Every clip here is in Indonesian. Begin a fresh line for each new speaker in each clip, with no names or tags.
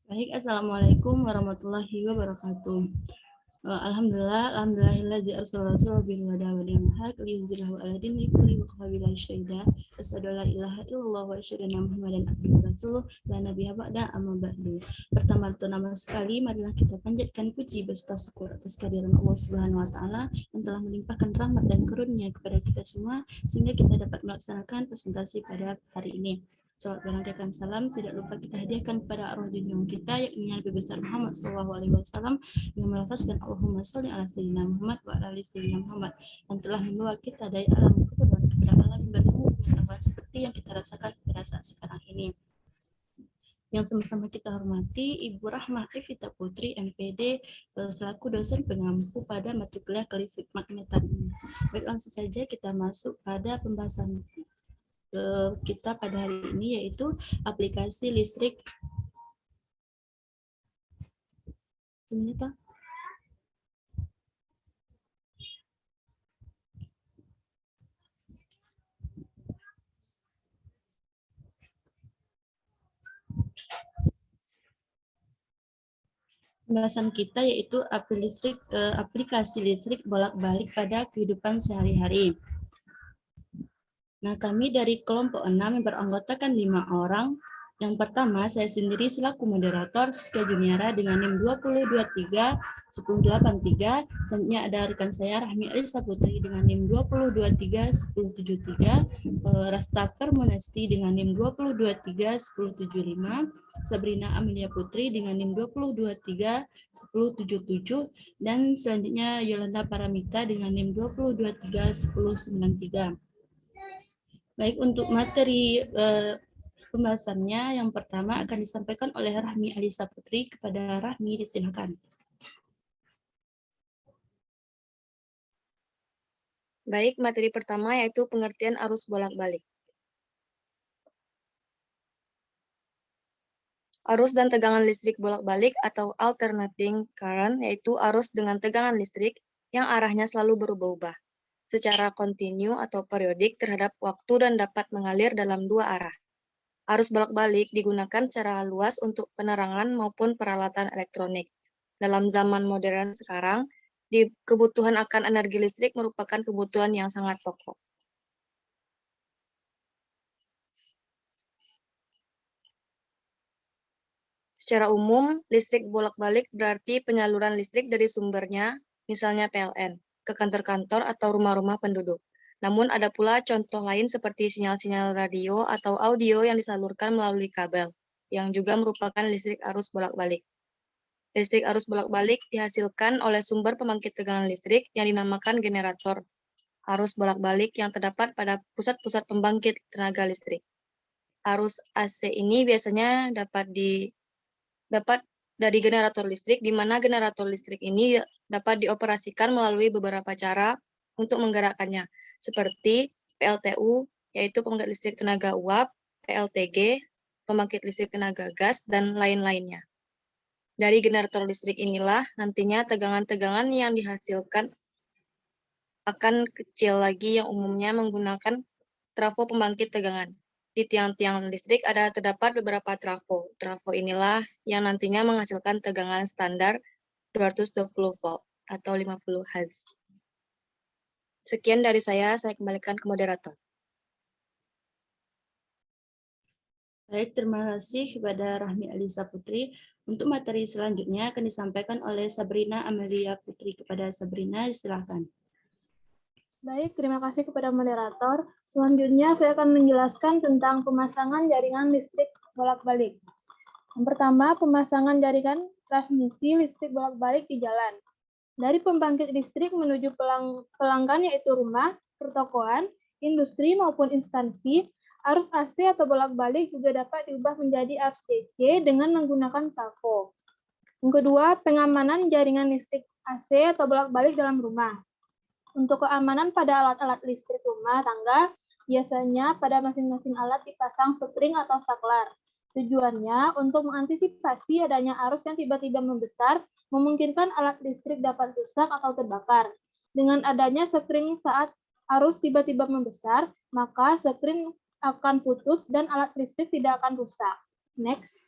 Baik, Assalamualaikum warahmatullahi wabarakatuh. Alhamdulillahilladzi arsala rasulahu bil huda wa dinil haq liyuzhirahu 'ala dini kullihi wa kafa billahi syahida. Asyhadu an la ilaha illallah wa asyhadu anna Muhammadan abduhu wa rasuluh la nabiyya ba'da amma ba'du. Pertama sekali marilah kita panjatkan puji beserta syukur atas kehadiran Allah Subhanahu wa taala yang telah melimpahkan rahmat dan karunia kepada kita semua sehingga kita dapat melaksanakan presentasi pada hari ini. Salat berangkaikan salam tidak lupa kita hadiahkan kepada arwah junjungan kita yakni Nabi besar Muhammad SAW yang melafazkan Allahumma sholli ala sayyidina Muhammad wa ala ali sayyidina Muhammad yang telah membawa kita dari alam kebodohan kepada alam baru pengetahuan seperti yang kita rasakan pada saat sekarang ini. Yang sama-sama kita hormati Ibu Rahmah Evita Putri MPD selaku dosen pengampu pada mata kuliah listrik magnetan ini. Baik, langsung saja kita masuk pada pembahasan kita pada hari ini, yaitu aplikasi listrik. Sebentar. Pembahasan kita yaitu aplikasi listrik bolak-balik pada kehidupan sehari-hari. Nah, kami dari kelompok 6 yang beranggotakan 5 orang. Yang pertama, saya sendiri selaku moderator Siska Juniara dengan NIM 2023-1083. Selanjutnya ada rekan saya Rahmi Alisa Putri dengan NIM 2023-1073. Rastafer Monesti dengan NIM 2023-1075. Sabrina Amelia Putri dengan NIM 2023-1077. Dan selanjutnya Yolanda Paramita dengan NIM 2023-1093. Baik, untuk materi pembahasannya yang pertama akan disampaikan oleh Rahmi Alisa Putri. Kepada Rahmi, disilakan.
Baik, materi pertama yaitu pengertian arus bolak-balik. Arus dan tegangan listrik bolak-balik atau alternating current yaitu arus dengan tegangan listrik yang arahnya selalu berubah-ubah secara kontinu atau periodik terhadap waktu dan dapat mengalir dalam dua arah. Arus bolak-balik digunakan secara luas untuk penerangan maupun peralatan elektronik. Dalam zaman modern sekarang, kebutuhan akan energi listrik merupakan kebutuhan yang sangat pokok. Secara umum, listrik bolak-balik berarti penyaluran listrik dari sumbernya, misalnya PLN, ke kantor-kantor atau rumah-rumah penduduk. Namun ada pula contoh lain seperti sinyal-sinyal radio atau audio yang disalurkan melalui kabel, yang juga merupakan listrik arus bolak-balik. Listrik arus bolak-balik dihasilkan oleh sumber pembangkit tegangan listrik yang dinamakan generator arus bolak-balik yang terdapat pada pusat-pusat pembangkit tenaga listrik. Arus AC ini biasanya dapat dari generator listrik, di mana generator listrik ini dapat dioperasikan melalui beberapa cara untuk menggerakkannya, seperti PLTU, yaitu pembangkit listrik tenaga uap, PLTG, pembangkit listrik tenaga gas, dan lain-lainnya. Dari generator listrik inilah nantinya tegangan-tegangan yang dihasilkan akan kecil lagi yang umumnya menggunakan trafo pembangkit tegangan. Di tiang-tiang listrik terdapat beberapa trafo. Trafo inilah yang nantinya menghasilkan tegangan standar 220 volt atau 50 Hz. Sekian dari saya kembalikan ke moderator.
Baik, terima kasih kepada Rahmi Alisa Putri. Untuk materi selanjutnya akan disampaikan oleh Sabrina Amelia Putri. Kepada Sabrina, silakan.
Baik, terima kasih kepada moderator. Selanjutnya saya akan menjelaskan tentang pemasangan jaringan listrik bolak-balik. Yang pertama, pemasangan jaringan transmisi listrik bolak-balik di jalan. Dari pembangkit listrik menuju pelanggan yaitu rumah, pertokoan, industri maupun instansi, arus AC atau bolak-balik juga dapat diubah menjadi arus DC dengan menggunakan trafo. Yang kedua, pengamanan jaringan listrik AC atau bolak-balik dalam rumah. Untuk keamanan pada alat-alat listrik rumah tangga, biasanya pada masing-masing alat dipasang spring atau saklar. Tujuannya untuk mengantisipasi adanya arus yang tiba-tiba membesar, memungkinkan alat listrik dapat rusak atau terbakar. Dengan adanya spring saat arus tiba-tiba membesar, maka spring akan putus dan alat listrik tidak akan rusak. Next.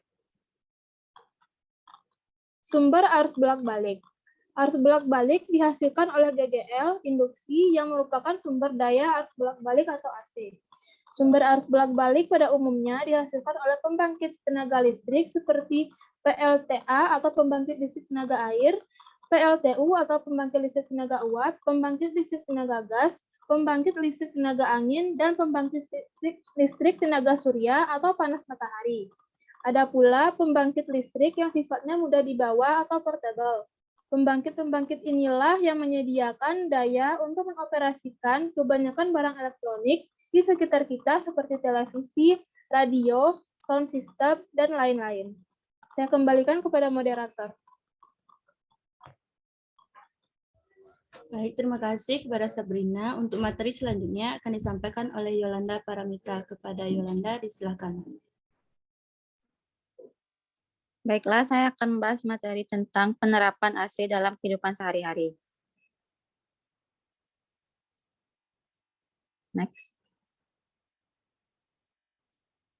Sumber arus bolak-balik. Arus bolak-balik dihasilkan oleh GGL induksi yang merupakan sumber daya arus bolak-balik atau AC. Sumber arus bolak-balik pada umumnya dihasilkan oleh pembangkit tenaga listrik seperti PLTA atau pembangkit listrik tenaga air, PLTU atau pembangkit listrik tenaga uap, pembangkit listrik tenaga gas, pembangkit listrik tenaga angin, dan pembangkit listrik tenaga surya atau panas matahari. Ada pula pembangkit listrik yang sifatnya mudah dibawa atau portable. Pembangkit-pembangkit inilah yang menyediakan daya untuk mengoperasikan kebanyakan barang elektronik di sekitar kita seperti televisi, radio, sound system, dan lain-lain. Saya kembalikan kepada moderator.
Baik, terima kasih kepada Sabrina. Untuk materi selanjutnya akan disampaikan oleh Yolanda Paramita. Kepada Yolanda, disilakan.
Baiklah, saya akan membahas materi tentang penerapan AC dalam kehidupan sehari-hari. Next.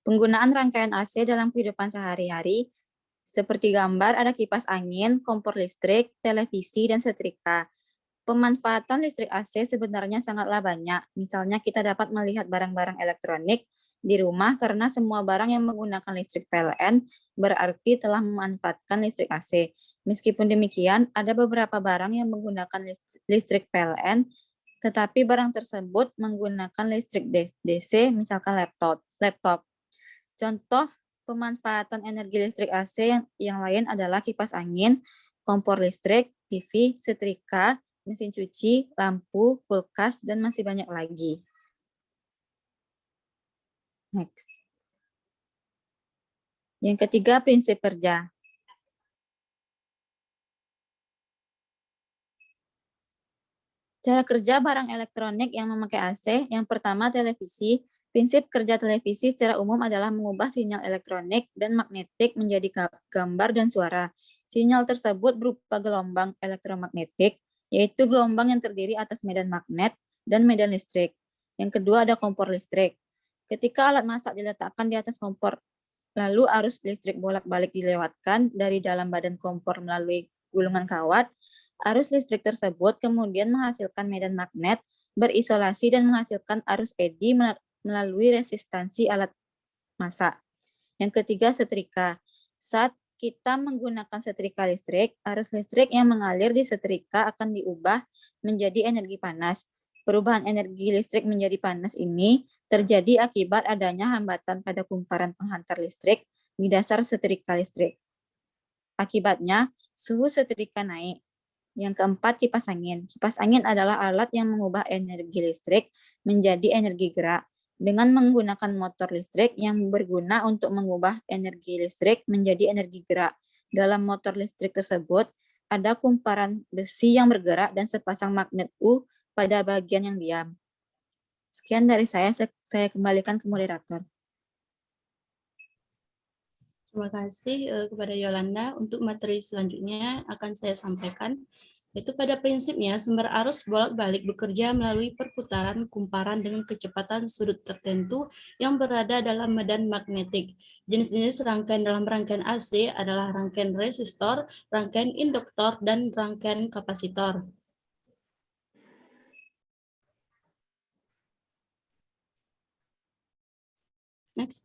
Penggunaan rangkaian AC dalam kehidupan sehari-hari, seperti gambar ada kipas angin, kompor listrik, televisi, dan setrika. Pemanfaatan listrik AC sebenarnya sangatlah banyak. Misalnya kita dapat melihat barang-barang elektronik di rumah karena semua barang yang menggunakan listrik PLN berarti telah memanfaatkan listrik AC. Meskipun demikian, ada beberapa barang yang menggunakan listrik PLN, tetapi barang tersebut menggunakan listrik DC, misalkan laptop. Contoh pemanfaatan energi listrik AC yang lain adalah kipas angin, kompor listrik, TV, setrika, mesin cuci, lampu, kulkas, dan masih banyak lagi. Next. Yang ketiga, prinsip kerja. Cara kerja barang elektronik yang memakai AC, yang pertama televisi. Prinsip kerja televisi secara umum adalah mengubah sinyal elektronik dan magnetik menjadi gambar dan suara. Sinyal tersebut berupa gelombang elektromagnetik, yaitu gelombang yang terdiri atas medan magnet dan medan listrik. Yang kedua ada kompor listrik. Ketika alat masak diletakkan di atas kompor, lalu arus listrik bolak-balik dilewatkan dari dalam badan kompor melalui gulungan kawat, arus listrik tersebut kemudian menghasilkan medan magnet berisolasi dan menghasilkan arus eddy melalui resistansi alat masak. Yang ketiga, setrika. Saat kita menggunakan setrika listrik, arus listrik yang mengalir di setrika akan diubah menjadi energi panas. Perubahan energi listrik menjadi panas ini terjadi akibat adanya hambatan pada kumparan penghantar listrik di dasar setrika listrik. Akibatnya, suhu setrika naik. Yang keempat, kipas angin. Kipas angin adalah alat yang mengubah energi listrik menjadi energi gerak dengan menggunakan motor listrik yang berguna untuk mengubah energi listrik menjadi energi gerak. Dalam motor listrik tersebut, ada kumparan besi yang bergerak dan sepasang magnet U pada bagian yang diam. Sekian dari saya kembalikan ke moderator.
Terima kasih kepada Yolanda. Untuk materi selanjutnya akan saya sampaikan. Itu pada prinsipnya sumber arus bolak-balik bekerja melalui perputaran kumparan dengan kecepatan sudut tertentu yang berada dalam medan magnetik. Jenis-jenis rangkaian dalam rangkaian AC adalah rangkaian resistor, rangkaian induktor, dan rangkaian kapasitor. Next.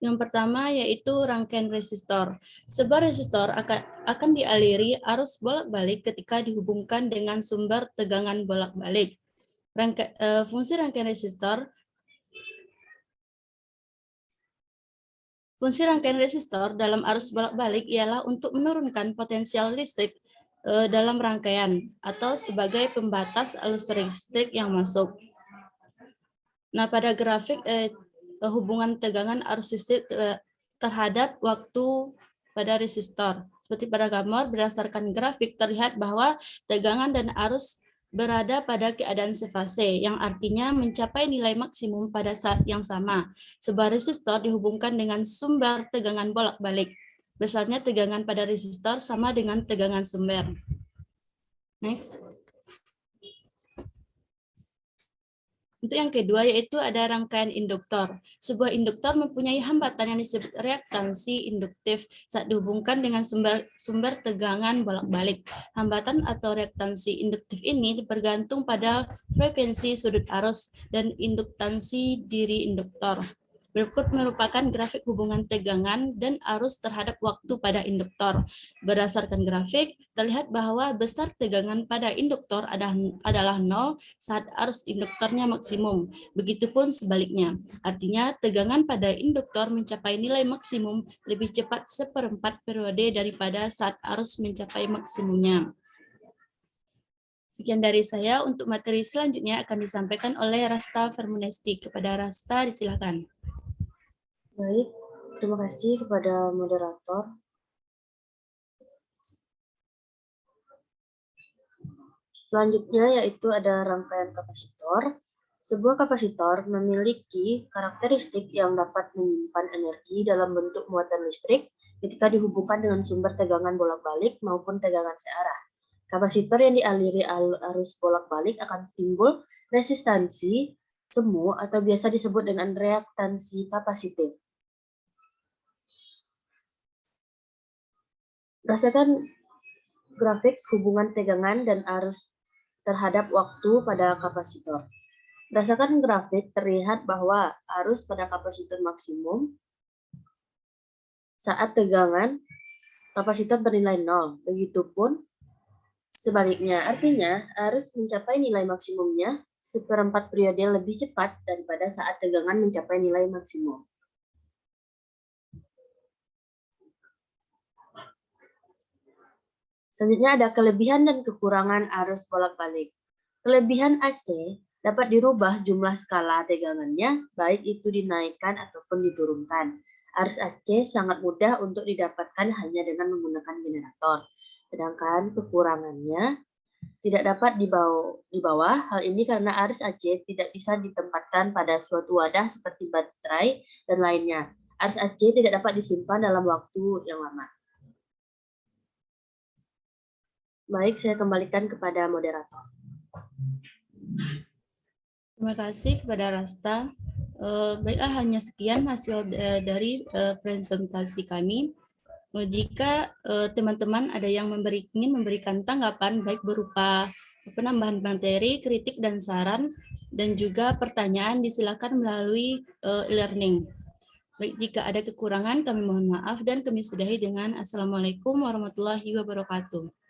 Yang pertama yaitu rangkaian resistor. Sebuah resistor akan dialiri arus bolak-balik ketika dihubungkan dengan sumber tegangan bolak-balik. Fungsi rangkaian resistor dalam arus bolak-balik ialah untuk menurunkan potensial listrik dalam rangkaian atau sebagai pembatas arus listrik yang masuk. Nah, pada grafik hubungan tegangan arus listrik terhadap waktu pada resistor. Seperti pada gambar, berdasarkan grafik terlihat bahwa tegangan dan arus berada pada keadaan sefase, yang artinya mencapai nilai maksimum pada saat yang sama. Sebuah resistor dihubungkan dengan sumber tegangan bolak-balik. Besarnya tegangan pada resistor sama dengan tegangan sumber. Next. Untuk yang kedua yaitu ada rangkaian induktor. Sebuah induktor mempunyai hambatan yang disebut reaktansi induktif saat dihubungkan dengan sumber tegangan bolak-balik. Hambatan atau reaktansi induktif ini bergantung pada frekuensi sudut arus dan induktansi diri induktor. Berikut merupakan grafik hubungan tegangan dan arus terhadap waktu pada induktor. Berdasarkan grafik, terlihat bahwa besar tegangan pada induktor adalah 0 saat arus induktornya maksimum. Begitupun sebaliknya. Artinya, tegangan pada induktor mencapai nilai maksimum lebih cepat 1/4 periode daripada saat arus mencapai maksimumnya. Sekian dari saya. Untuk materi selanjutnya akan disampaikan oleh Rasta Vermunesti. Kepada Rasta, disilakan.
Baik, terima kasih kepada moderator. Selanjutnya yaitu ada rangkaian kapasitor. Sebuah kapasitor memiliki karakteristik yang dapat menyimpan energi dalam bentuk muatan listrik ketika dihubungkan dengan sumber tegangan bolak-balik maupun tegangan searah. Kapasitor yang dialiri arus bolak-balik akan timbul resistansi semu atau biasa disebut dengan reaktansi kapasitif. Berdasarkan grafik hubungan tegangan dan arus terhadap waktu pada kapasitor. Berdasarkan grafik terlihat bahwa arus pada kapasitor maksimum saat tegangan kapasitor bernilai 0. Begitupun sebaliknya, artinya arus mencapai nilai maksimumnya 1/4 periode lebih cepat daripada saat tegangan mencapai nilai maksimum. Selanjutnya ada kelebihan dan kekurangan arus bolak-balik. Kelebihan AC dapat dirubah jumlah skala tegangannya, baik itu dinaikkan ataupun diturunkan. Arus AC sangat mudah untuk didapatkan hanya dengan menggunakan generator. Sedangkan kekurangannya tidak dapat dibawa. Hal ini karena arus AC tidak bisa ditempatkan pada suatu wadah seperti baterai dan lainnya. Arus AC tidak dapat disimpan dalam waktu yang lama. Baik, saya kembalikan kepada moderator.
Terima kasih kepada Rasta. Baiklah, hanya sekian hasil dari presentasi kami. Jika teman-teman ada yang ingin memberikan tanggapan, baik berupa penambahan materi, kritik, dan saran, dan juga pertanyaan, disilakan melalui e-learning. Baik, jika ada kekurangan, kami mohon maaf dan kami sudahi dengan Assalamualaikum warahmatullahi wabarakatuh.